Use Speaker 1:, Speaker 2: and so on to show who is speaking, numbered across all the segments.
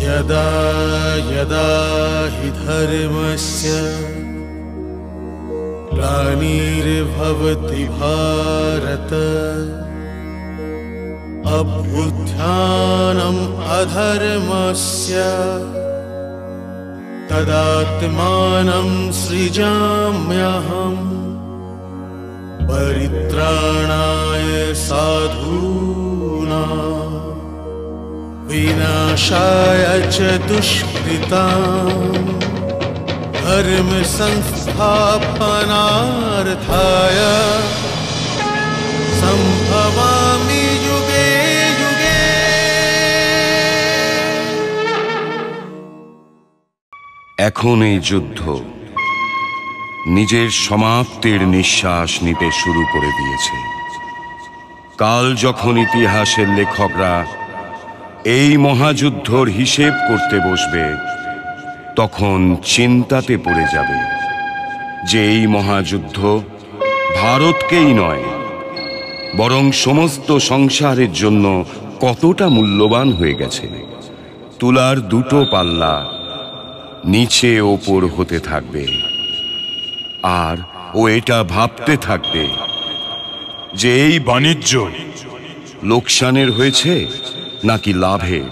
Speaker 1: यदा यदा हि धर्मस्य ग्लानिर्भवति भारत अभ्युत्थानम् अधर्मस्य तदात्मानं सृजाम्यहम् परित्राणाय साधूनां विनाशाय च दुष्कृतां धर्म संस्थापनार्थाय संभवामि युगे युगे।
Speaker 2: এখন এই যুদ্ধ নিজের সমাপ্তির নিঃশ্বাস নিতে শুরু করে দিয়েছে। কাল যখন ইতিহাসের লেখকরা এই মহাযুদ্ধর হিসেব করতে বসবে, তখন চিন্তাতে পড়ে যাবে যে এই মহাযুদ্ধ ভারতকেই নয়, বরং সমস্ত সংসারের জন্য কতটা মূল্যবান হয়ে গেছে। তুলার দুটো পাল্লা নিচে ওপর হতে থাকবে, আর ও এটা ভাবতে থাকবে যে এই বাণিজ্য লোকসানের হয়েছে নাকি লাভের।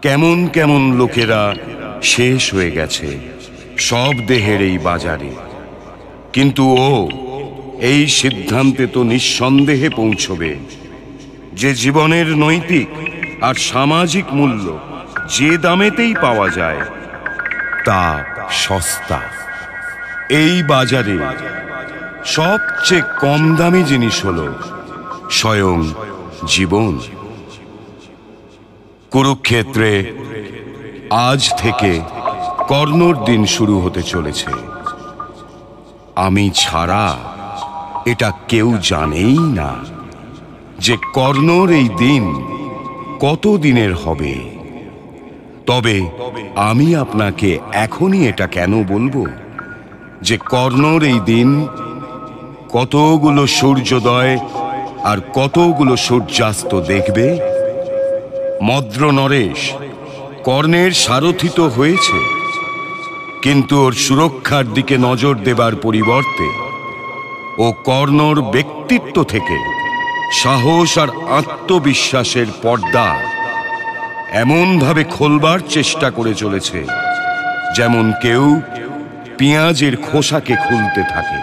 Speaker 2: কেমন কেমন লোকেরা শেষ হয়ে গেছে সব দেহের এই বাজারে, কিন্তু ও এই সিদ্ধান্তে তো নিঃসন্দেহে পৌঁছবে যে জীবনের নৈতিক আর সামাজিক মূল্য যে দামেতেই পাওয়া যায় তা সস্তা। এই বাজারে সবচেয়ে কম দামি জিনিস হলো স্বয়ং জীবন। কুরুক্ষেত্রে আজ থেকে কর্ণর দিন শুরু হতে চলেছে। আমি ছাড়া এটা কেউ জানেই না যে কর্ণর এই দিন কত দিনের হবে। তবে আমি আপনাকে এখনই এটা কেন বলবো যে কর্ণর এই দিন কতগুলো সূর্যোদয় আর কতগুলো সূর্যাস্ত দেখবে। মদ্র নরেশ কর্ণের সারথি তো হয়েছে, কিন্তু ওর সুরক্ষার দিকে নজর দেবার পরিবর্তে ও কর্ণর ব্যক্তিত্ব থেকে সাহস আর আত্মবিশ্বাসের পর্দা এমনভাবে খোলবার চেষ্টা করে চলেছে যেমন কেউ পেঁয়াজের খোসাকে খুলতে থাকে।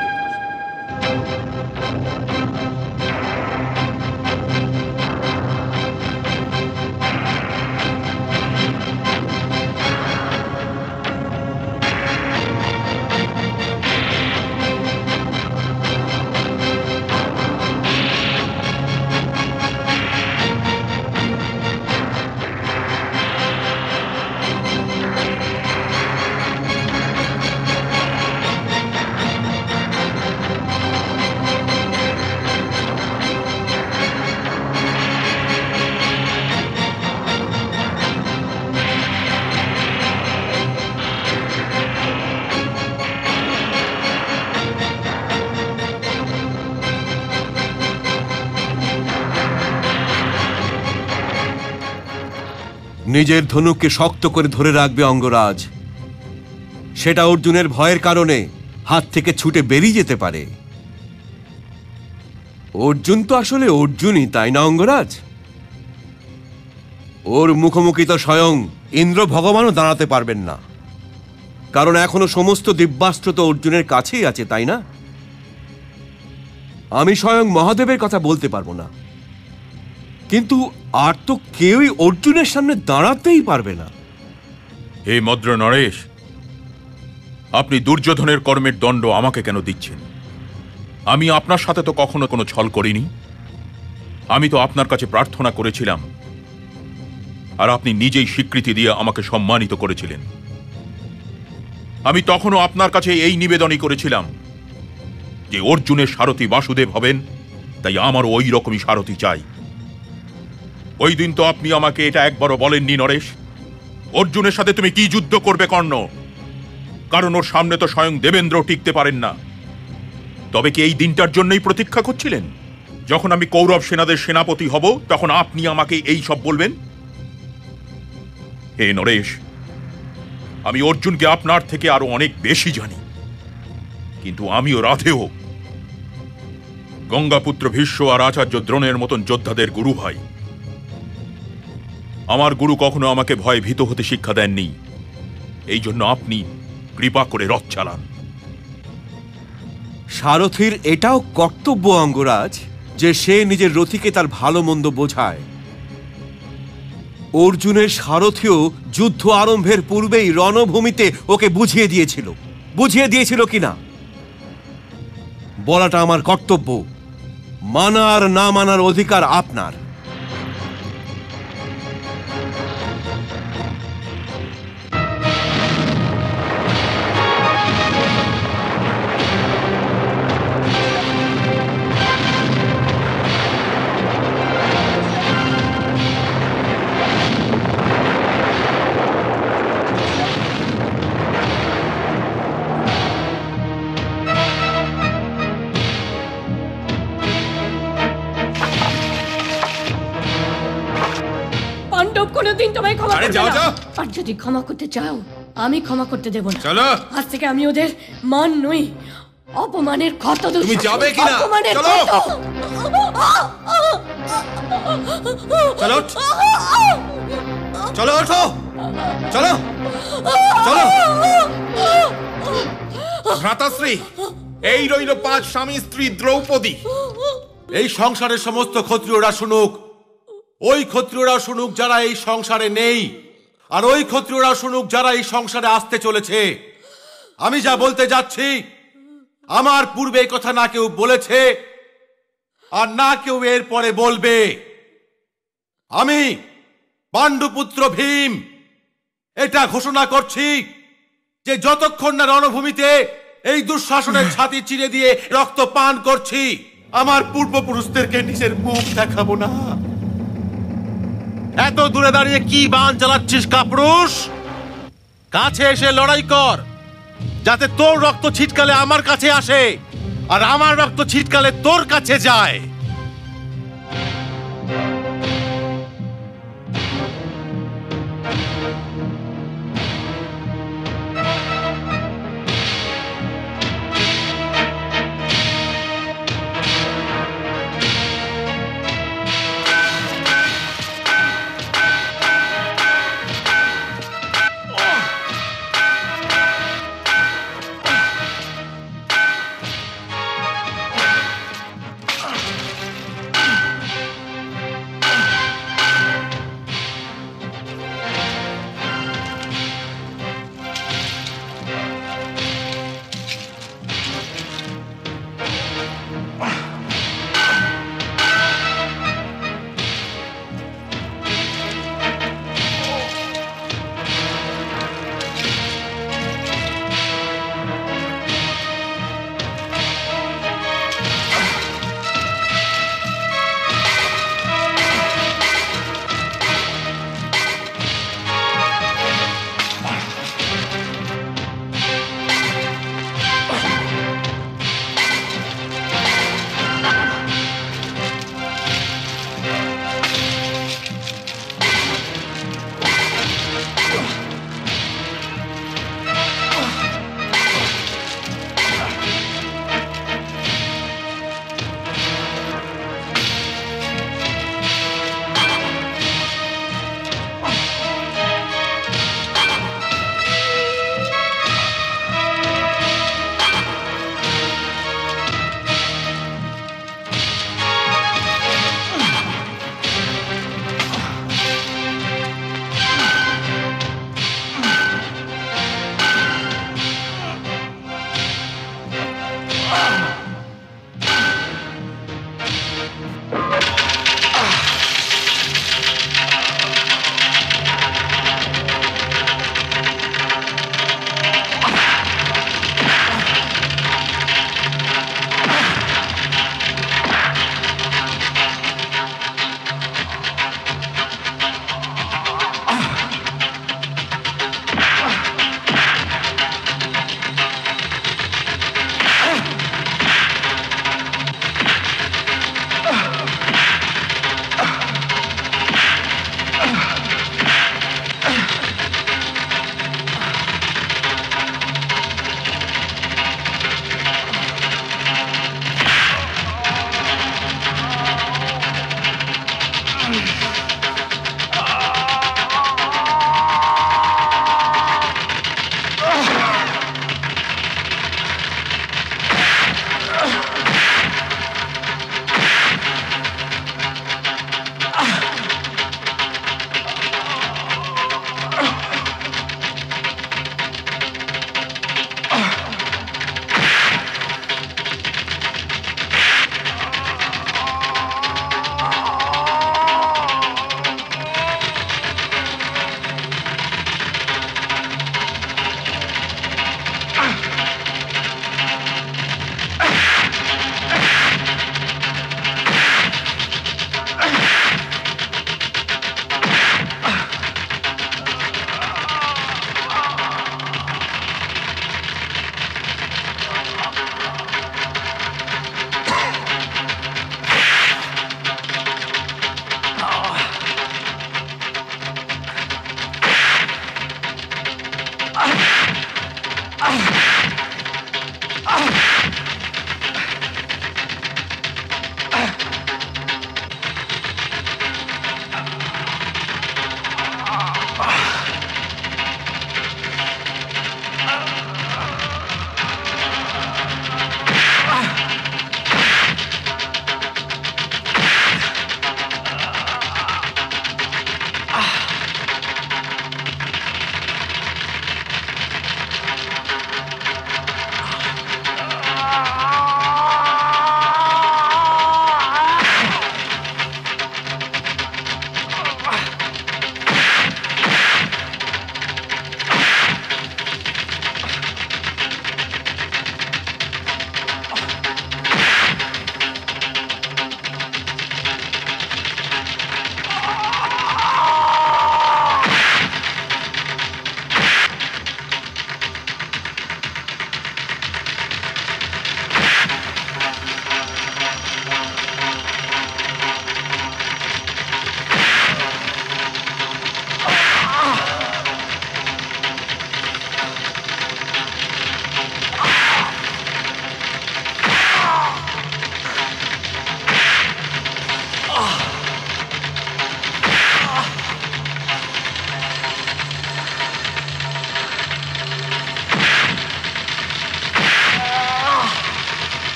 Speaker 3: নিজের ধনুককে শক্ত করে ধরে রাখবে অঙ্গরাজ। সেটা অর্জুনের ভয়ের কারণে হাত থেকে ছুটে বেরিয়ে যেতে পারে। অর্জুন তো আসলে অর্জুনই, তাই না অঙ্গরাজ? ওর মুখোমুখি তো স্বয়ং ইন্দ্র ভগবানও দাঁড়াতে পারবেন না, কারণ এখনো সমস্ত দিব্যাস্ত্র তো অর্জুনের কাছেই আছে, তাই না? আমি স্বয়ং মহাদেবের কথা বলতে পারবো না, কিন্তু আর তো কেউই অর্জুনের সামনে দাঁড়াতেই পারবে না।
Speaker 4: হে মদ্র নরেশ, আপনি দুর্যোধনের কর্মের দণ্ড আমাকে কেন দিচ্ছেন? আমি আপনার সাথে তো কখনো কোনো ছল করিনি। আমি তো আপনার কাছে প্রার্থনা করেছিলাম, আর আপনি নিজেই স্বীকৃতি দিয়ে আমাকে সম্মানিত করেছিলেন। আমি তখনও আপনার কাছে এই নিবেদনই করেছিলাম যে অর্জুনের সারথি বাসুদেব হবেন, তাই আমারও ওই রকমই সারথি চাই। ওই দিন তো আপনি আমাকে এটা একবারও বলেননি, নরেশ, অর্জুনের সাথে তুমি কি যুদ্ধ করবে কর্ণ, কারণ ওর সামনে তো স্বয়ং দেবেন্দ্র টিকতে পারেন না। তবে কি এই দিনটার জন্যই প্রতীক্ষা করছিলেন, যখন আমি কৌরব সেনাদের সেনাপতি হব তখন আপনি আমাকে এই সব বলবেন? হে নরেশ, আমি অর্জুনকে আপনার থেকে আরো অনেক বেশি জানি, কিন্তু আমিও রাধেও গঙ্গাপুত্র ভীষ্ম আর আচার্য দ্রোণের মতন যোদ্ধাদের গুরু ভাই। আমার গুরু কখনো আমাকে ভয়ে ভীত হতে শিক্ষা দেননি। এই জন্য আপনি কৃপা করে রথ চালান।
Speaker 3: সারথীর এটাও কর্তব্য অঙ্গরাজ যে সে নিজের রথীকে তার ভালো মন্দ বোঝায়। অর্জুনের সারথীও যুদ্ধ আরম্ভের পূর্বেই রণভূমিতে ওকে বুঝিয়ে দিয়েছিল কিনা বলাটা আমার কর্তব্য। মানার না মানার অধিকার আপনার।
Speaker 5: কোনোদিন তোমায় ক্ষমা করবে না। আর যদি ক্ষমা করতে চাও আমি ক্ষমা করতে দেব না।
Speaker 1: চলো,
Speaker 5: আজ থেকে আমি ওদের মান নই, অপমানের ক্ষত।
Speaker 1: তুমি যাবে কিনা? চলো চলো চলো, ওঠো, চলো চলো। ভ্রাতাশ্রী, এই রইল 5 স্বামী স্ত্রী দ্রৌপদী। এই সংসারের সমস্ত ক্ষত্রিয়রা শুনুক, ওই ক্ষত্রিয়রা শুনুক যারা এই সংসারে নেই, আর ওই ক্ষত্রিয়রা শুনুক যারা এই সংসারে আসতে চলেছে। আমি যা বলতে যাচ্ছি, আমার পূর্বে এই কথা না কেউ বলেছে আর না কেউ এর পরে বলবে। আমি পাণ্ডুপুত্র ভীম এটা ঘোষণা করছি যে যতক্ষণ না রণভূমিতে এই দুঃশাসনের ছাতি চিরে দিয়ে রক্ত পান করছি, আমার পূর্বপুরুষদেরকে নিজের মুখ দেখাবো না। এত দূরে দাঁড়িয়ে কি বান চালাচ্ছিস কাপুরুষ? কাছে এসে লড়াই কর, যাতে তোর রক্ত ছিটকালে আমার কাছে আসে আর আমার রক্ত ছিটকালে তোর কাছে যায়।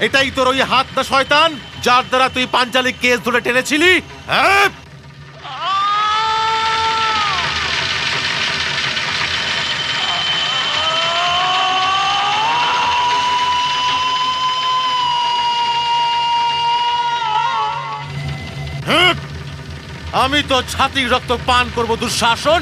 Speaker 1: এটাই তোর ওই হাত না শয়তান, যার দ্বারা তুই পাঞ্চালি কেস ধরে টেনেছিলি? হ্যাঁ, আমি তো ছাতির রক্ত পান করব দুঃশাসন।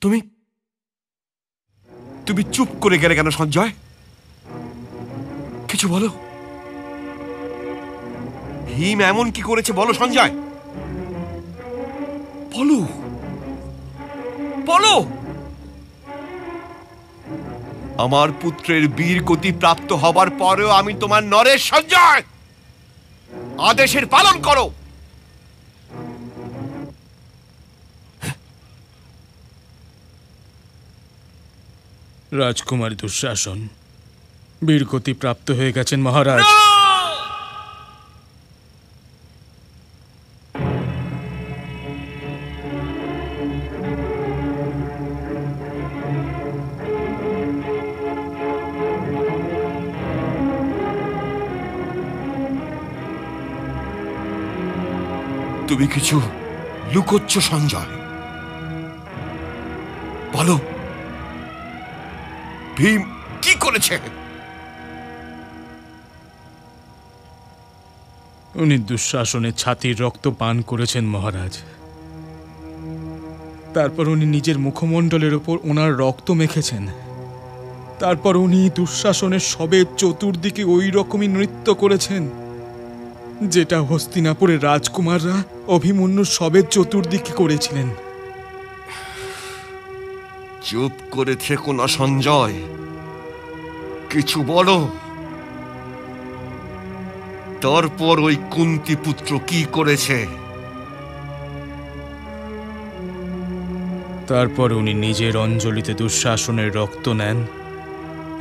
Speaker 3: তুমি তুমি চুপ করে গেলে কেন সঞ্জয়? কিছু বলো। ভীম এমন কি করেছে বলো সঞ্জয়, বলো বলো। আমার পুত্রের বীর গতি প্রাপ্ত হবার পরেও আমি তোমার নরেশ সঞ্জয়, আদেশের পালন করো।
Speaker 6: রাজকুমার দুঃশাসন বীরগতি প্রাপ্ত হয়ে গেছেন মহারাজ।
Speaker 3: তুমি কিছু লুকোচ্ছ সঞ্জয়, বলো ভীম কি করেছে?
Speaker 6: উনি দুঃশাসনের ছাতির রক্ত পান করেছেন মহারাজ। তারপর উনি নিজের মুখমণ্ডলের ওপর ওনার রক্ত মেখেছেন। তারপর উনি দুঃশাসনের শবের চতুর্দিকে ওই রকমই নৃত্য করেছেন, যেটা হস্তিনাপুরের রাজকুমাররা অভিমন্যুর শবের চতুর্দিকে করেছিলেন।
Speaker 3: চুপ করে থেকো না সঞ্জয়, কিছু বলো। তারপর ওই কুন্তী পুত্র কি করেছে?
Speaker 6: তারপর উনি নিজের অঞ্জলিতে দুঃশাসনের রক্ত নেন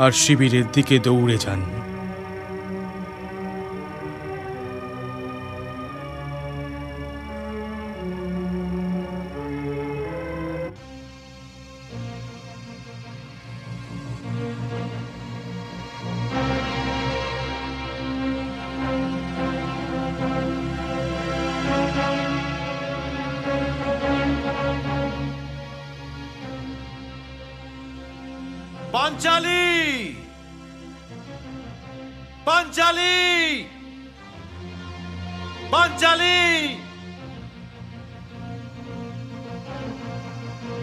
Speaker 6: আর শিবিরের দিকে দৌড়ে যান।
Speaker 1: পাঞ্চালি, পাঞ্চালি, পাঞ্চালি,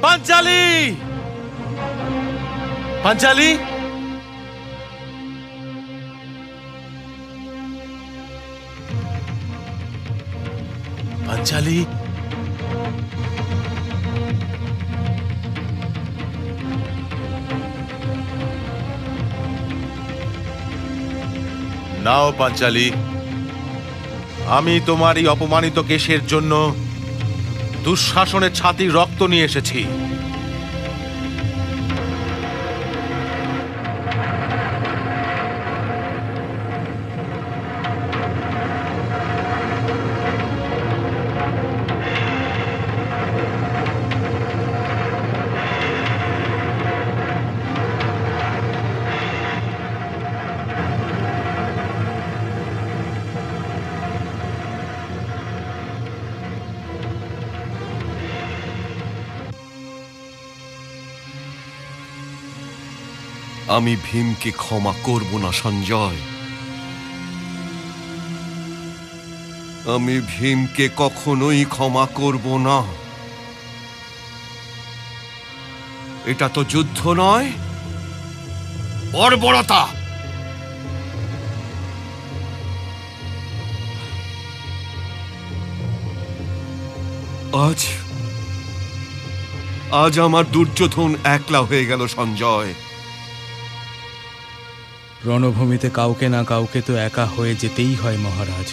Speaker 1: পাঞ্চালি, পাঞ্চালি। পাঞ্চালি, নাও পাঞ্চালি, আমি তোমার এই অপমানিত কেশের জন্য দুঃশাসনের ছাতির রক্ত নিয়ে এসেছি।
Speaker 3: আমি ভীমকে ক্ষমা করব না সঞ্জয়, আমি ভীমকে কখনোই ক্ষমা করব না। এটা তো যুদ্ধ নয়, বর্বরতা। আজ আমার দুর্যোধন একলা হয়ে গেল সঞ্জয়।
Speaker 6: রণভূমিতে কাউকে না কাউকে তো একা হয়ে যেতেই হয় মহারাজ।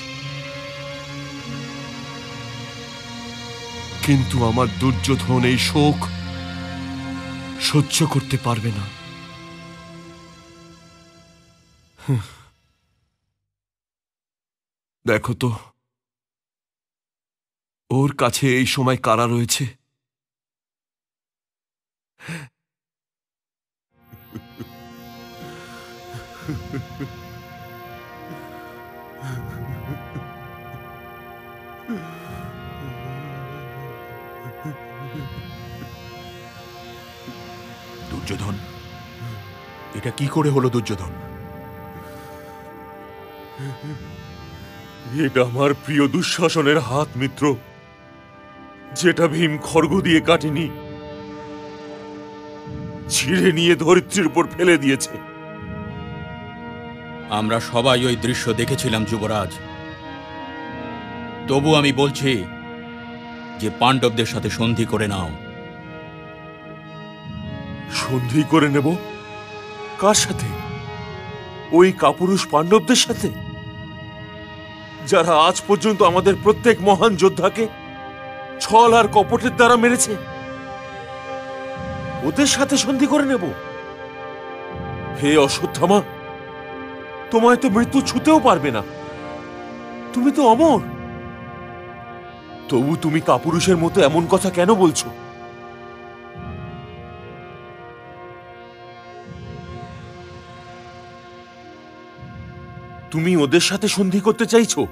Speaker 3: কিন্তু আমার দুর্যোধন এই শোক সহ্য করতে পারবে না। দেখো তো ওর কাছে এই সময় কারা রয়েছে।
Speaker 4: দুর্যোধন, এটা কি করে হলো দুর্যোধন?
Speaker 7: এটা আমার প্রিয় দুঃশাসনের হাত মিত্র, যেটা ভীম খড়গ দিয়ে কাটেনি, ছিঁড়ে নিয়ে ধরিত্রীর উপর ফেলে দিয়েছে।
Speaker 8: আমরা সবাই ওই দৃশ্য দেখেছিলাম যুবরাজ। তবু আমি বলছি যে পাণ্ডবদের সাথে সন্ধি করে নাও।
Speaker 7: সন্ধি করে নেব? কার সাথে? ওই কাপুরুষ পাণ্ডবদের সাথে, যারা আজ পর্যন্ত আমাদের প্রত্যেক মহান যোদ্ধাকে ছল আর কপটের দ্বারা মেরেছে। ওদের সাথে সন্ধি করে নেব? হে অশ্বত্থামা, তোমায় তো মৃত্যু ছুঁতেও পারবে না, তুমি তো অমর। তবু তুমি কাপুরুষের মতো এমন কথা কেন বলছো? তুমি ওদের সাথে সন্ধি করতে চাইছো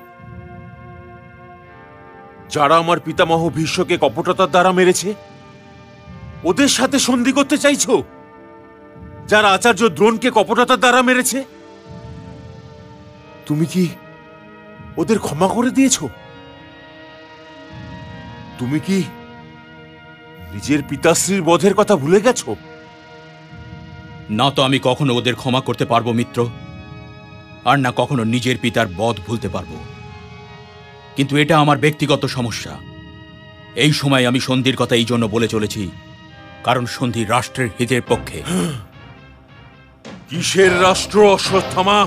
Speaker 7: যারা আমার পিতামহ ভীষ্মকে কপটতার দ্বারা মেরেছে? ওদের সাথে সন্ধি করতে চাইছো যারা আচার্য দ্রোণকে কপটতার দ্বারা মেরেছে? তুমি কি ওদের ক্ষমা করে দিয়েছো? তুমি কি নিজের পিতাশ্রীর বধের কথা ভুলে গেছো?
Speaker 8: না তো আমি কখনো ওদের ক্ষমা করতে পারবো মিত্র, আর না কখনো নিজের পিতার বধ ভুলতে পারবো। কিন্তু এটা আমার ব্যক্তিগত সমস্যা। এই সময় আমি সন্ধির কথা এই জন্য বলে চলেছি কারণ সন্ধি রাষ্ট্রের হিতের পক্ষে।
Speaker 7: কিসের রাষ্ট্র অশ্বত্থামা?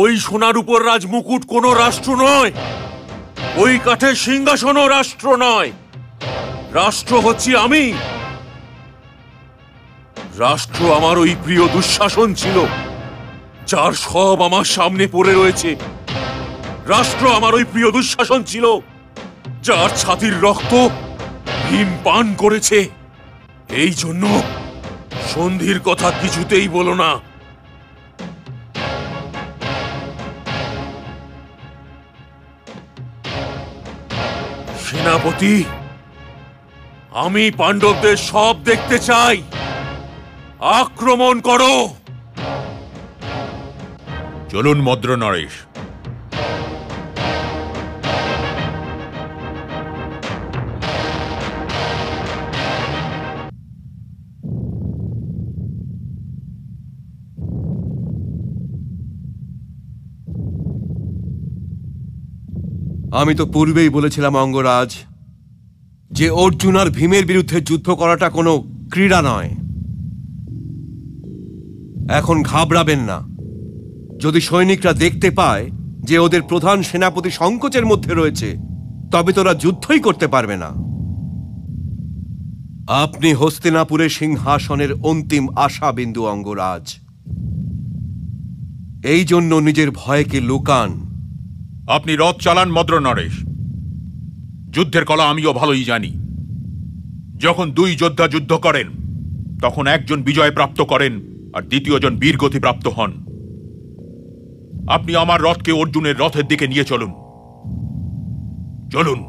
Speaker 7: ওই সোনার উপর রাজমুকুট কোনো রাষ্ট্র নয়, ওই কাঠের সিংহাসনও রাষ্ট্র নয়। রাষ্ট্র হচ্ছি আমি। রাষ্ট্র আমার ওই প্রিয় দুঃশাসন ছিল, যার সব আমার সামনে পড়ে রয়েছে। রাষ্ট্র আমার ওই প্রিয় দুঃশাসন ছিল, যার ছাতির রক্ত ভীম পান করেছে। এই জন্য সন্ধির কথা কিছুতেই বলো না। সেনাপতি, আমি পাণ্ডবদের সব দেখতে চাই। আক্রমণ করো।
Speaker 4: চলুন মদ্র নরেশ।
Speaker 3: আমি তো পূর্বেই বলেছিলাম অঙ্গরাজ যে অর্জুন আর ভীমের বিরুদ্ধে যুদ্ধ করাটা কোনো ক্রীড়া নয়। এখন ঘাবড়াবেন না। যদি সৈনিকরা দেখতে পায় যে ওদের প্রধান সেনাপতি সংকোচের মধ্যে রয়েছে, তবে তোরা যুদ্ধই করতে পারবে না। আপনি হস্তিনাপুরের সিংহাসনের অন্তিম আশা বিন্দু অঙ্গরাজ। এই জন্য নিজের ভয়কে লুকান।
Speaker 4: আপনি রথ চালান মদ্র নরেশ। যুদ্ধের কলা আমিও ভালোই জানি। যখন দুই যোদ্ধা যুদ্ধ করেন তখন একজন বিজয় প্রাপ্ত করেন আর দ্বিতীয়জন বীরগতি প্রাপ্ত হন। আপনি আমার রথকে অর্জুনের রথের দিকে নিয়ে চলুন। চলুন।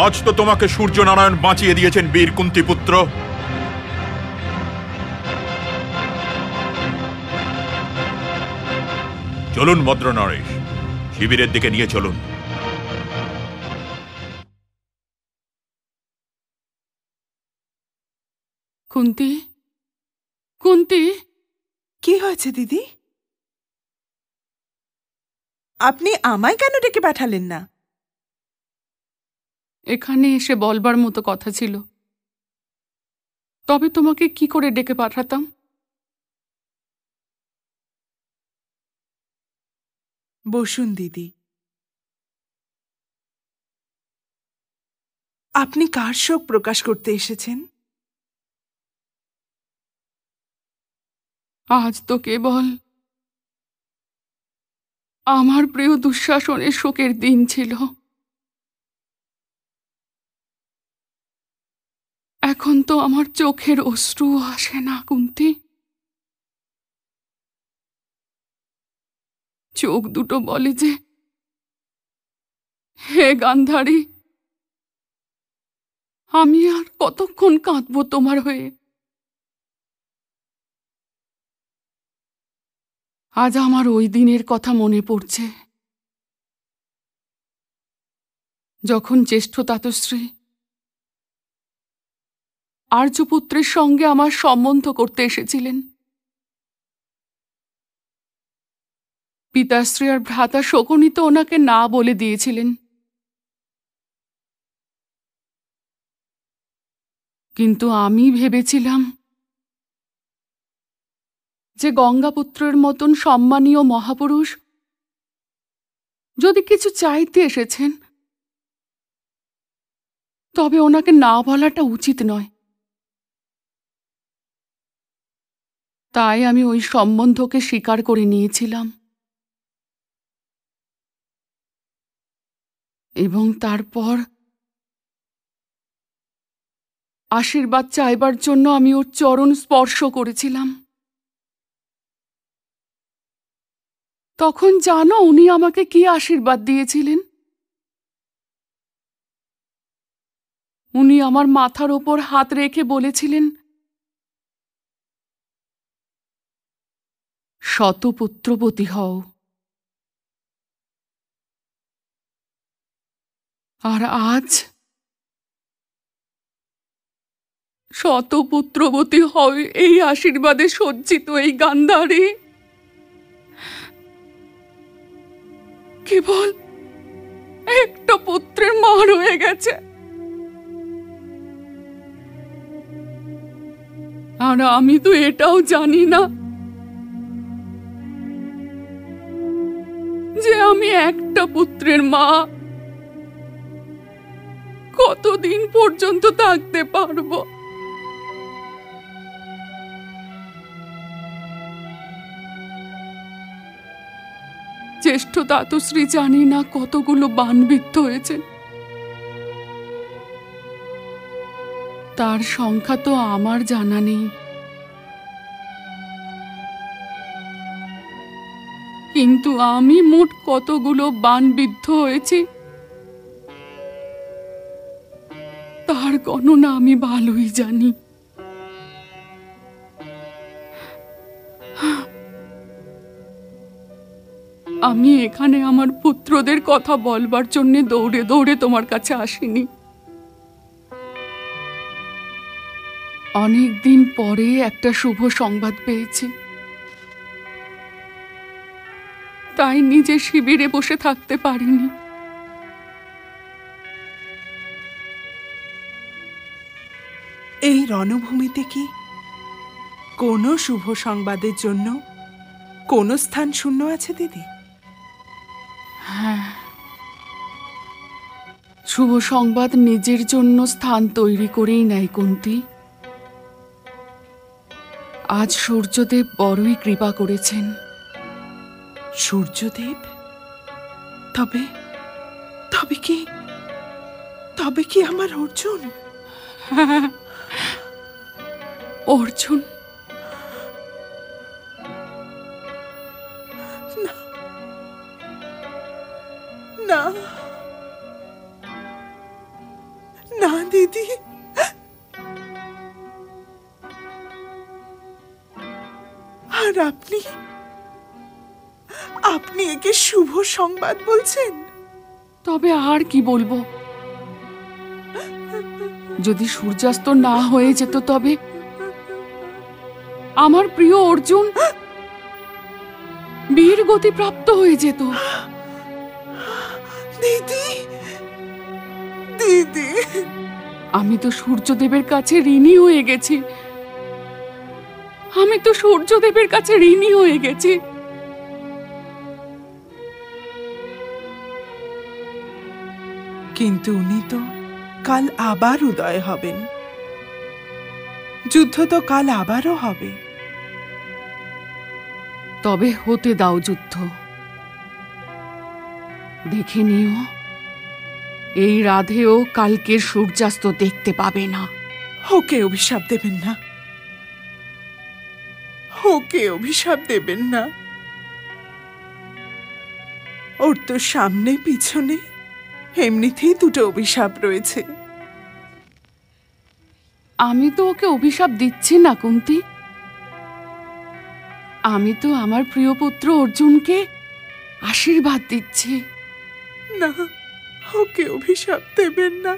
Speaker 4: আজ তো তোমাকে সূর্যনারায়ণ বাঁচিয়ে দিয়েছেন বীর কুন্তিপুত্র। চলুন মদ্রনরেশ, শিবিরের দিকে নিয়ে চলুন।
Speaker 9: কুন্তি, কুন্তি,
Speaker 10: কি হয়েছে দিদি? আপনি আমায় কেন ডেকে পাঠালেন না?
Speaker 9: এখানে এসে বলবার মতো কথা ছিল, তবে তোমাকে কি করে ডেকে পাঠাতাম?
Speaker 10: বসুন দিদি। আপনি কার শোক প্রকাশ করতে এসেছেন?
Speaker 9: আজ তো কেবল আমার প্রিয় দুঃশাসনের শোকের দিন ছিল। এখন তো আমার চোখের অশ্রু আসে না কুন্তি। চোখ দুটো বলে যে, হে গান্ধারী, আমি আর কতক্ষণ কাঁদব তোমার হয়ে? আজ আমার ওই দিনের কথা মনে পড়ছে, যখন জ্যেষ্ঠ তাতশ্রী আর্যপুত্রের সঙ্গে আমার সম্বন্ধ করতে এসেছিলেন। পিতাশ্রী আর ভ্রাতা শকুনি তো ওনাকে না বলে দিয়েছিলেন, কিন্তু আমি ভেবেছিলাম যে গঙ্গাপুত্রের মতন সম্মানীয় মহাপুরুষ যদি কিছু চাইতে এসেছেন, তবে ওনাকে না বলাটা উচিত নয়। তাই আমি ওই সম্বন্ধকে স্বীকার করে নিয়েছিলাম, এবং তারপর আশীর্বাদ চাইবার জন্য আমি ওর চরণ স্পর্শ করেছিলাম। তখন জানো উনি আমাকে কি আশীর্বাদ দিয়েছিলেন? উনি আমার মাথার ওপর হাত রেখে বলেছিলেন, শতপুত্রবতী হও। আর আজ শতপুত্রবতী হয় এই আশীর্বাদে সজ্জিত এই গান্ধারী কেবল একটা পুত্রের মা রয়ে গেছে। আর আমি তো এটাও জানি না যে আমি একটা পুত্রের মা কতদিন পর্যন্ত থাকতে পারবো। জ্যেষ্ঠ তাতশ্রী জানি না কতগুলো বাণবিদ্ধ হয়েছেন, তার সংখ্যা তো আমার জানা নেই, কিন্তু আমি মোট কতগুলো বাণবিদ্ধ হয়েছি তার গণনা আমি ভালোই জানি। আমি এখানে আমার পুত্রদের কথা বলবার জন্য দৌড়ে দৌড়ে তোমার কাছে আসিনি। অনেকদিন পরে একটা শুভ সংবাদ পেয়েছি, তাই নিজে শিবিরে বসে থাকতে পারিনি।
Speaker 10: এই রণভূমিতে কি কোনো শুভ সংবাদের জন্য কোনো স্থান শূন্য আছে দিদি?
Speaker 9: হ্যাঁ, শুভ সংবাদ নিজের জন্য স্থান তৈরি করেই নেয় কুন্তি। আজ সূর্যদেব বড়ই কৃপা করেছেন।
Speaker 10: সূর্যদেব? তবে তবে কি আমার অর্জুন?
Speaker 9: হ্যাঁ, অর্জুন।
Speaker 10: না, না দিদি, আর আপনি আপনি একে শুভ সংবাদ বলছেন?
Speaker 9: তবে আর কি বলবো? যদি সূর্যাস্ত না হয়ে যেত তবে আমার প্রিয় অর্জুন বীর গতি প্রাপ্ত হয়ে যেত।
Speaker 10: দিদি, দিদি,
Speaker 9: আমি তো সূর্যদেবের কাছে ঋণী হয়ে গেছি। আমি তো সূর্যদেবের কাছে ঋণী হয়ে গেছি।
Speaker 10: কিন্তু উনি তো কাল আবার উদয় হবেন, যুদ্ধ তো কাল আবারও হবে।
Speaker 9: তবে হতে দাও যুদ্ধ। দেখে নিও, এই রাধেও কালকের সূর্যাস্ত দেখতে পাবে না।
Speaker 10: ওকে অভিশাপ দেবেন না, ওকে অভিশাপ দেবেন না। ওর তো সামনে পিছনে এমনিতেই দুটো অভিশাপ রয়েছে।
Speaker 9: আমি তো ওকে অভিশাপ দিচ্ছি না কুন্তী। আমি তো আমার প্রিয় পুত্র অর্জুনকে আশীর্বাদ দিচ্ছি।
Speaker 10: না, ওকে অভিশাপ দেবেন না।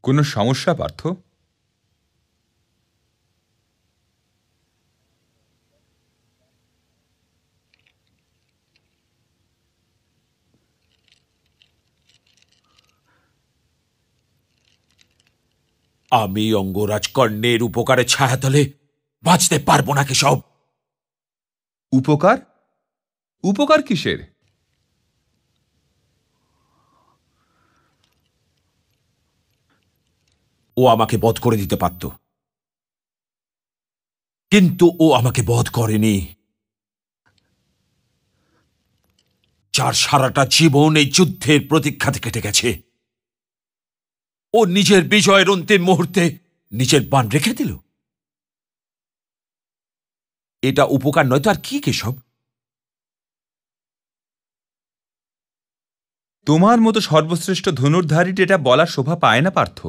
Speaker 11: কোনো সমস্যা পার্থ?
Speaker 7: আমি অঙ্গরাজ কর্ণের উপকারে ছায়াতলে বাঁচতে পারবো না কেশব।
Speaker 11: উপকার? উপকার কিসের?
Speaker 7: ও আমাকে বধ করে দিতে পারত, কিন্তু ও আমাকে বধ করেনি। যার সারাটা জীবন এই যুদ্ধের প্রতীক্ষাতে কেটে গেছে, ও নিজের বিজয়ের অন্তিম মুহূর্তে নিজের বাণ রেখে দিল। এটা উপকার নয় তো আর কি কেশব?
Speaker 11: তোমার মতো সর্বশ্রেষ্ঠ ধনুর্ধারীর এটা বলার শোভা পায় না পার্থ।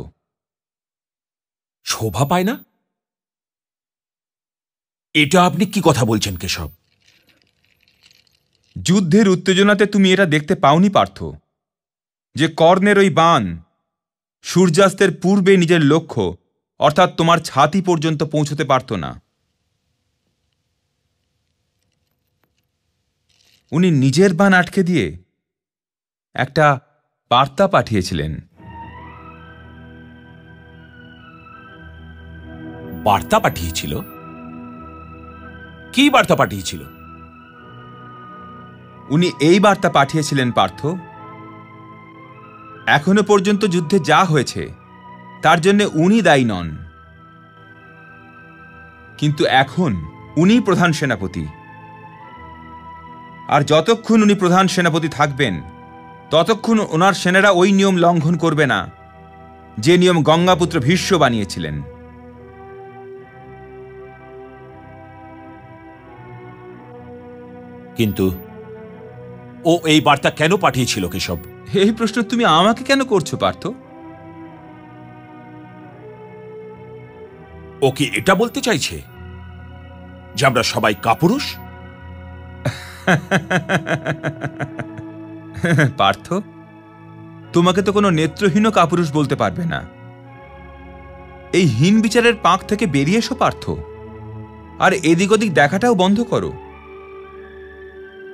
Speaker 7: শোভা পায় না? এটা আপনি কি কথা বলছেন কেশব?
Speaker 11: যুদ্ধের উত্তেজনাতে তুমি এটা দেখতে পাওনি পার্থ, যে কর্ণের ওই বাণ সূর্যাস্তের পূর্বে নিজের লক্ষ্য অর্থাৎ তোমার ছাতি পর্যন্ত পৌঁছতে পারত না। উনি নিজের বাণ আটকে দিয়ে একটা বার্তা পাঠিয়েছিলেন।
Speaker 7: বার্তা পাঠিয়েছিল? কি বার্তা পাঠিয়েছিল?
Speaker 11: উনি এই বার্তা পাঠিয়েছিলেন পার্থ, এখনো পর্যন্ত যুদ্ধে যা হয়েছে তার জন্য উনি দায়ী নন, কিন্তু এখন উনি প্রধান সেনাপতি, আর যতক্ষণ উনি প্রধান সেনাপতি থাকবেন ততক্ষণ ওনার সেনারা ওই নিয়ম লঙ্ঘন করবে না যে নিয়ম গঙ্গাপুত্র ভীষ্ম বানিয়েছিলেন।
Speaker 7: কিন্তু ও এই বার্তা কেন পাঠিয়েছিল কেশব?
Speaker 11: এই প্রশ্ন তুমি আমাকে কেন করছো পার্থ?
Speaker 7: ও কি এটা বলতে চাইছে যে আমরা সবাই কাপুরুষ?
Speaker 11: পার্থ, তোমাকে তো কোনো নেত্রহীন কাপুরুষ বলতে পারবে না। এই হীন বিচারের পাঁক থেকে বেরিয়ে এসো পার্থ, আর এদিক ওদিক দেখাটাও বন্ধ করো।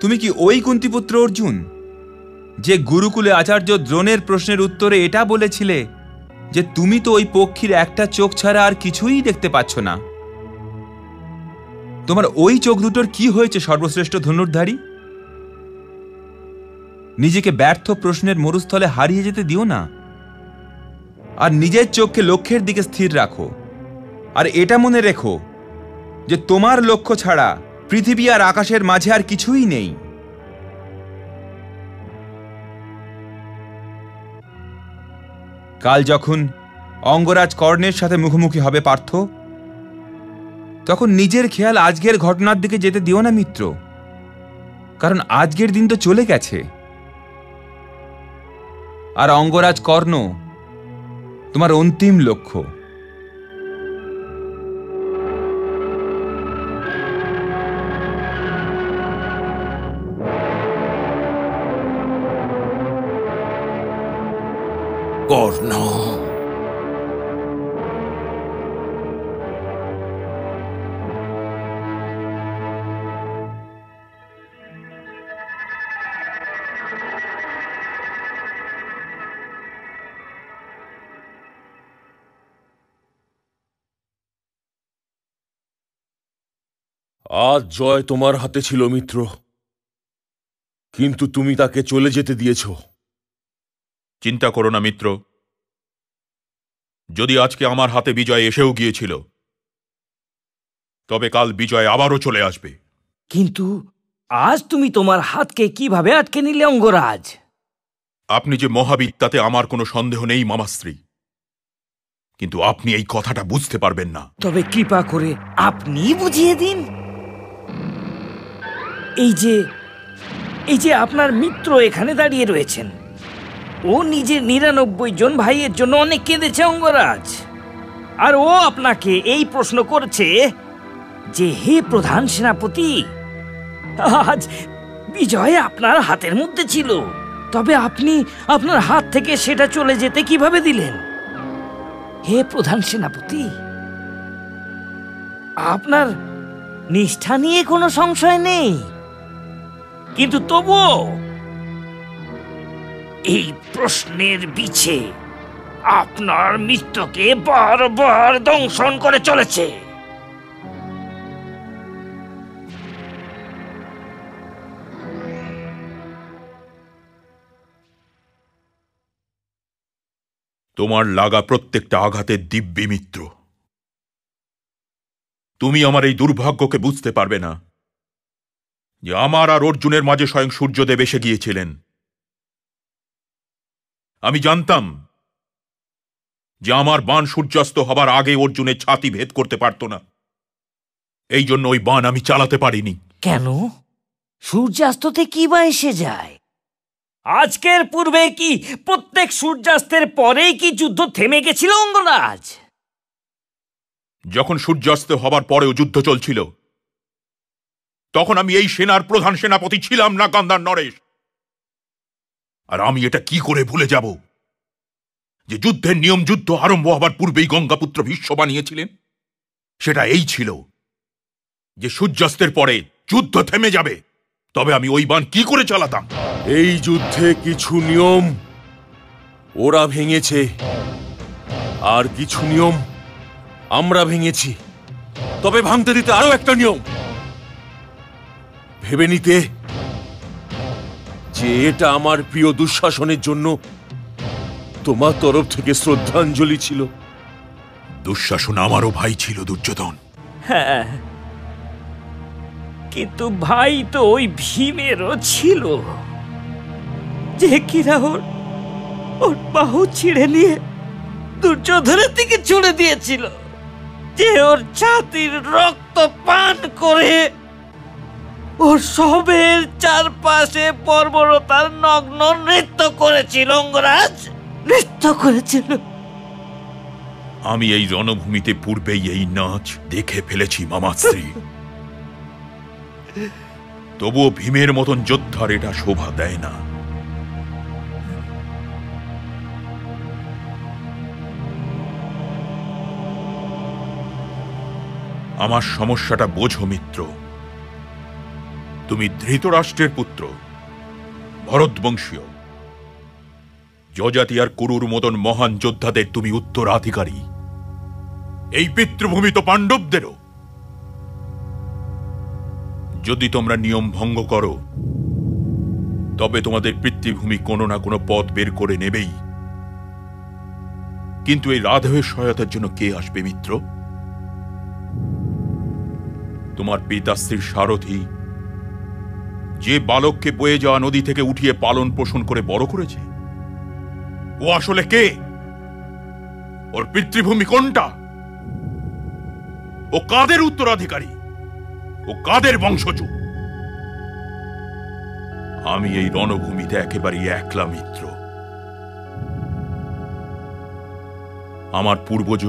Speaker 11: তুমি কি ওই কুন্তিপুত্র অর্জুন যে গুরুকুলে আচার্য দ্রোণের প্রশ্নের উত্তরে এটা বলেছিলে যে তুমি তো ওই পক্ষীর একটা চোখ ছাড়া আর কিছুই দেখতে পাচ্ছ না। তোমার ওই চোখ দুটোর কি হয়েছে সর্বশ্রেষ্ঠ ধনুর্ধারী? নিজেকে ব্যর্থ প্রশ্নের মরুস্থলে হারিয়ে যেতে দিও না, আর নিজের চোখকে লক্ষ্যের দিকে স্থির রাখো। আর এটা মনে রেখো যে তোমার লক্ষ্য ছাড়া পৃথিবী আর আকাশের মাঝে আর কিছুই নেই। কাল যখন অঙ্গরাজ কর্ণের সাথে মুখোমুখি হবে পার্থ, তখন নিজের খেয়াল আজকের ঘটনার দিকে যেতে দিও না মিত্র, কারণ আজকের দিন তো চলে গেছে। আর অঙ্গরাজ কর্ণ তোমার অন্তিম লক্ষ্য।
Speaker 7: কর্ণ, আজ জয় তোমার হাতে ছিল মিত্র, কিন্তু তুমি তাকে চলে যেতে দিয়েছ।
Speaker 4: চিন্তা করো না মিত্র, যদি আজকে আমার হাতে বিজয় এসেও গিয়েছিল, তবে কাল বিজয় আবারও চলে আসবে।
Speaker 12: কিন্তু আজ তুমি তোমার হাতকে কিভাবে আটকে নিলে অঙ্গরাজ?
Speaker 4: আপনি যে মহাবীর তাতে আমার কোনো সন্দেহ নেই মামাশ্রী, কিন্তু আপনি এই কথাটা বুঝতে পারবেন না।
Speaker 12: তবে কৃপা করে আপনি বুঝিয়ে দিন। এই যে আপনার মিত্র এখানে দাঁড়িয়ে রয়েছেন, ও নিজের 99 জন ভাইয়ের জন্য অনেক কেঁদেছে অঙ্গরাজ, আর ও আপনাকে এই প্রশ্ন করছে যে হে প্রধান সেনাপতি, আজ বিজয় আপনার হাতের মধ্যে ছিল, তবে আপনি আপনার হাত থেকে সেটা চলে যেতে কিভাবে দিলেন? হে প্রধান সেনাপতি, আপনার নিষ্ঠা নিয়ে কোনো সংশয় নেই, কিন্তু তবুও এই প্রশ্নের বিছে আপনার মিত্রকে বারবার দংশন করে চলেছে।
Speaker 4: তোমার লাগা প্রত্যেকটা আঘাতের দিব্যি মিত্র। তুমি আমার এই দুর্ভাগ্যকে বুঝতে পারবে না যে আমার আর অর্জুনের মাঝে স্বয়ং সূর্যদেব এসে গিয়েছিলেন। আমি জানতাম যে আমার বাণ সূর্যাস্ত হবার আগে অর্জুনের ছাতি ভেদ করতে পারত না, এই জন্য ওই বাণ আমি চালাতে পারিনি।
Speaker 12: কেন? সূর্যাস্ততে কি বা এসে যায়? আজকের পূর্বে কি প্রত্যেক সূর্যাস্তের পরেই কি যুদ্ধ থেমে গেছিল অঙ্গরাজ?
Speaker 4: যখন সূর্যাস্ত হবার পরেও যুদ্ধ চলছিল, তখন আমি এই সেনার প্রধান সেনাপতি ছিলাম না গান্ধার নরেশ। আর আমি এটা কি করে ভুলে যাব যে যুদ্ধের নিয়ম যুদ্ধ আরম্ভ হবার পূর্বেই গঙ্গাপুত্র ভীষ্ম বানিয়েছিলেন? সেটা এই ছিল যে সূর্যাস্তের পরে যুদ্ধ থেমে যাবে, তবে আমি ওই বাণ কি করে চালাতাম?
Speaker 7: এই যুদ্ধে কিছু নিয়ম ওরা ভেঙেছে, আর কিছু নিয়ম আমরা ভেঙেছি। তবে ভাঙতে দিতে আরো একটা নিয়ম ভেবে নিতে যে এটা আমার প্রিয় দুঃশাসনের জন্য তোমার তরফ থেকে শ্রদ্ধাঞ্জলি ছিল।
Speaker 4: দুঃশাসন আমারও ভাই ছিল দুর্যোধন।
Speaker 12: হ্যাঁ, কিন্তু ভাই তো ওই ভীমেরও ছিল, যে কিনা ওর বাহু ছিঁড়ে নিয়ে দুর্যোধনের দিকে ছুড়ে দিয়েছিল, যে ওর ছাতির রক্ত পান করে ওর সবের চারপাশে বর্বরতার নগ্ন নৃত্য করেছিল অঙ্গরাজ, নৃত্য করেছিল।
Speaker 4: আমি এই রণভূমিতে পূর্বেই এই নাচ দেখে ফেলেছি মামাশ্রী, তবুও ভীমের মতন যোদ্ধার এটা শোভা দেয় না। আমার সমস্যাটা বোঝো মিত্র। তুমি ধৃতরাষ্ট্রের পুত্র, ভরতবংশীয়, যজাতি আর কুরুর মতন মহান যোদ্ধাদের তুমি উত্তরাধিকারী। এই পিতৃভূমি তো পাণ্ডবদেরও। যদি তোমরা নিয়ম ভঙ্গ করো তবে তোমাদের পিতৃভূমি কোনো না কোনো পথ বের করে নেবেই। কিন্তু এই রাধবের সহায়তার জন্য কে আসবে মিত্র? তোমার পিতাশ্রীর সারথি, যে বালককে বয়ে যাওয়া নদী থেকে উঠিয়ে পালন পোষণ করে বড় করেছে, ও আসলে কে? ওর পিতৃভূমি কোনটা? ও কাদের উত্তরাধিকারী? ও কাদের বংশজ? আমি এই রণভূমিতে একেবারেই একলা মিত্র। আমার পূর্বজ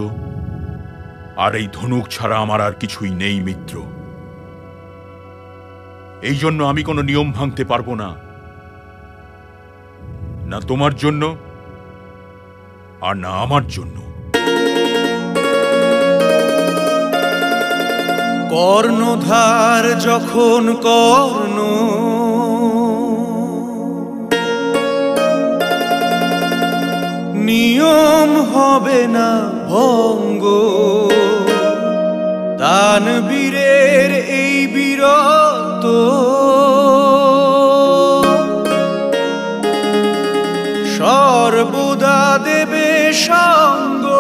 Speaker 4: আর এই ধনুক ছাড়া আমার আর কিছুই নেই মিত্র। এই জন্য আমি কোনো নিয়ম ভাঙতে পারবো না, না তোমার জন্য আর না আমার জন্য।
Speaker 13: কর্ণধার যখন কর্ণ, নিয়ম হবে না ভঙ্গ। দানবীরের এই বীরত্ব সর্বদা দেবে সঙ্গ।